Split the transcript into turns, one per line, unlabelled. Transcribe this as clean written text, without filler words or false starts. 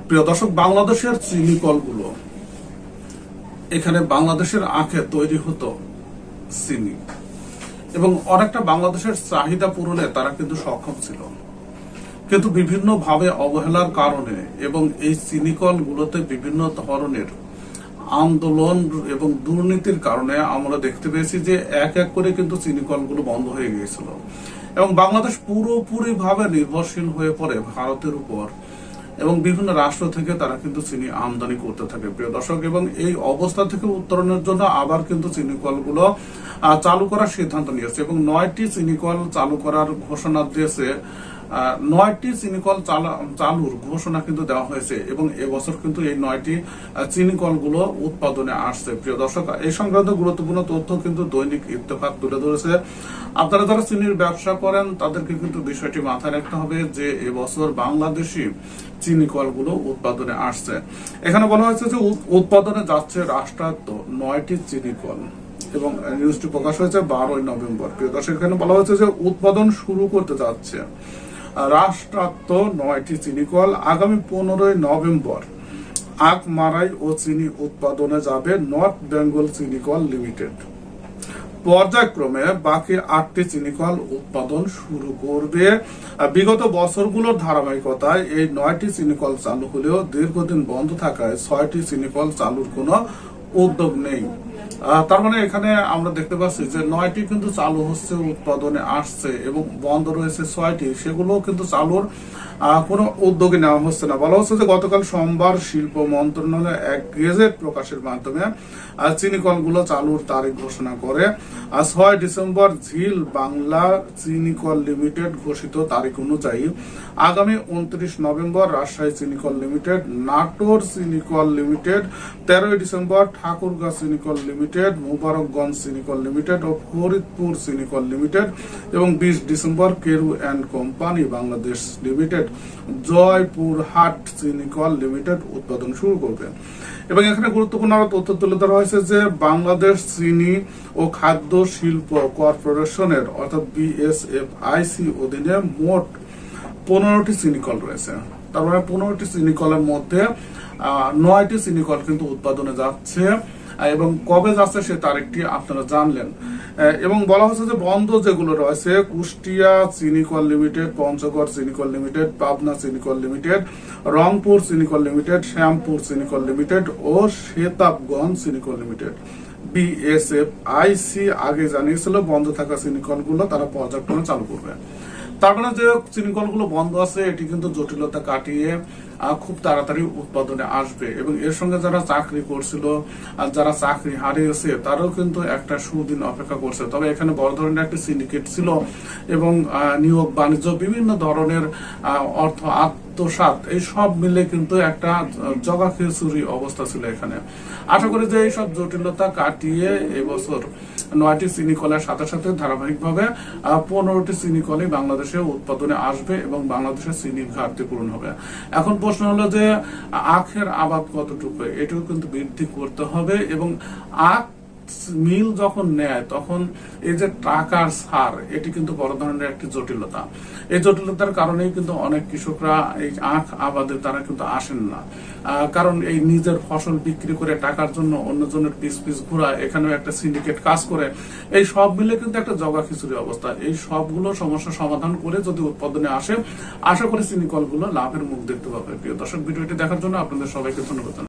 প্রিয় দর্শক, বাংলাদেশের চিনি কলগুলো, এখানে বাংলাদেশের আখে তৈরি হতো চিনি এবং অনেকটা বাংলাদেশের চাহিদা পূরণে তারা কিন্তু সক্ষম ছিল, কিন্তু বিভিন্ন ভাবে অবহেলার কারণে এবং এই চিনি কলগুলোতে বিভিন্ন ধরনের আন্দোলন এবং দুর্নীতির কারণে আমরা দেখতে পেয়েছি যে এক এক করে কিন্তু চিনি কলগুলো বন্ধ হয়ে গিয়েছিল এবং বাংলাদেশ পুরোপুরি ভাবে নির্ভরশীল হয়ে পড়ে ভারতের উপর এবং বিভিন্ন রাষ্ট্র থেকে তারা কিন্তু চিনি আমদানি করতে থাকে। প্রিয় দর্শক, এবং এই অবস্থা থেকে উত্তরণের জন্য আবার কিন্তু চিনি কলগুলো চালু করার সিদ্ধান্ত নিয়েছে এবং 9টি চিনি কল চালু করার ঘোষণা দিয়েছে। 9টি চিনি কল চালুর ঘোষণা কিন্তু দেওয়া হয়েছে এবং এবছর কিন্তু এই 9টি চিনি কলগুলো উৎপাদনে আসছে। প্রিয় দর্শক, এই সংক্রান্ত গুরুত্বপূর্ণ তথ্য কিন্তু দৈনিক ইত্তেফাক তুলে ধরেছে। আপনারা যারা চিনির ব্যবসা করেন তাদেরকে কিন্তু বিষয়টি মাথায় রাখতে হবে যে এবছর বাংলাদেশি চিনি কলগুলো উৎপাদনে আসছে। এখানে বলা হয়েছে যে উৎপাদনে যাচ্ছে রাষ্ট্রায়ত্ত 9টি চিনি কল এবং নিউজটি প্রকাশ হয়েছে 12 নভেম্বর। প্রিয় দর্শক, এখানে বলা হয়েছে যে উৎপাদন শুরু করতে যাচ্ছে রাষ্ট্রায়ত্ত 9টি চিনি কল। আগামী 15 নভেম্বর আখ মাড়াই ও চিনি উৎপাদনে যাবে নর্থ বেঙ্গল চিনি কল লিমিটেড। পর্যায়ক্রমে বাকি 8টি চিনি কল উৎপাদন শুরু করবে। বিগত বছরগুলোর ধারাবাহিকতায় এই 9টি চিনি কল চালু হলেও দীর্ঘদিন বন্ধ থাকায় 6টি চিনি কল চালুর কোনো উদ্যোগ নেই। তার মানে এখানে আমরা দেখতে পাচ্ছি যে 9টি কিন্তু চালু হচ্ছে, উৎপাদনে আসছে এবং বন্ধ রয়েছে 6টি, সেগুলো কিন্তু চালুর কোনো উদ্যোগে নেওয়া হচ্ছে না। বলা হচ্ছে যে গতকাল সোমবার শিল্প মন্ত্রণালয় এক গেজেট প্রকাশের মাধ্যমে চিনি কলগুলো চালুর তারিখ ঘোষণা করে। 6 ডিসেম্বর ঝিল বাংলা চিনি কল লিমিটেড ঘোষিত তারিখ অনুযায়ী আগামী 29 নভেম্বর রাজশাহী চিনি কল লিমিটেড, নাটোর চিনি কল লিমিটেড, 13 ডিসেম্বর ঠাকুরগাঁ চিনি কল লিমিটেড, মুবারকগঞ্জ চিনি কল লিমিটেড ও ফরিদপুর চিনি কল লিমিটেড এবং 20 December Carew and company Bangladesh limited, Joypurhat চিনি কল লিমিটেড উৎপাদন শুরু করবে। এবং এখানে গুরুত্বপূর্ণ তথ্য তুলে ধরা হয়েছে যে বাংলাদেশ চিনি ও খাদ্য শিল্প কর্পোরেশনের অর্থাৎ বিএসএফআইসি অধীনে মোট 15টি চিনি কল রয়েছে। তার মানে 15টি চিনি কলের মধ্যে 9টি চিনি কল কিন্তু উৎপাদনে যাচ্ছে এবং কবে যাচ্ছে সে তারিখটি আপনারা জানলেন। এবং বলা হচ্ছে যে বন্ধ যেগুলো রয়েছে কুষ্টিয়া চিনি কল লিমিটেড, পঞ্চগড় চিনি কল লিমিটেড, পাবনা চিনি কল লিমিটেড, রংপুর চিনি কল লিমিটেড, শ্যামপুর চিনি কল লিমিটেড ও সেতাবগঞ্জ চিনি কল লিমিটেড। বিএসএফআইসি আগে জানিয়েছিল বন্ধ থাকা চিনি কলগুলো তারা পর্যায়ক্রমে চালু করবে। তার মানে যে চিনি কলগুলো বন্ধ আছে এটি কিন্তু জটিলতা কাটিয়ে খুব তাড়াতাড়ি উৎপাদনে আসবে এবং এর সঙ্গে যারা চাকরি করছিল আর যারা চাকরি হারিয়েছে তারাও কিন্তু একটা সুদিন অপেক্ষা করছে। তবে এখানে বড় ধরনের একটা সিন্ডিকেট ছিল এবং নিয়োগ বাণিজ্য বিভিন্ন ধরনের অর্থ আত্মসাৎ এই সব মিলে কিন্তু একটা জগা খিচুড়ি অবস্থা ছিল এখানে। আশা করি যে এইসব জটিলতা কাটিয়ে এবছর 9টি চিনি কলের সাথে সাথে ধারাবাহিকভাবে 15টি চিনি কলই বাংলাদেশে উৎপাদনে আসবে এবং বাংলাদেশের চিনির ঘাটতি পূরণ হবে। এখন প্রশ্ন হলো যে আখের আবাদ কতটুকু, এটিও কিন্তু বৃদ্ধি করতে হবে এবং আখ মিল যখন নেয় তখন এই যে টাকার ছাড় এটি কিন্তু বড় ধরনের একটি জটিলতা। এই জটিলতার কারণেই কিন্তু অনেক কৃষকরা এই আখ আবাদে তারা কিন্তু আসেন না, কারণ এই নিজের ফসল বিক্রি করে টাকার জন্য অন্যজনের পিস ঘোরা, এখানেও একটা সিন্ডিকেট কাজ করে। এই সব মিলে কিন্তু একটা জগা খিচুড়ি অবস্থা। এই সবগুলো সমস্যা সমাধান করে যদি উৎপাদনে আসে, আশা করি চিনি কলগুলো লাভের মুখ দেখতে পাবে। প্রিয় দর্শক, ভিডিওটি দেখার জন্য আপনাদের সবাইকে ধন্যবাদ।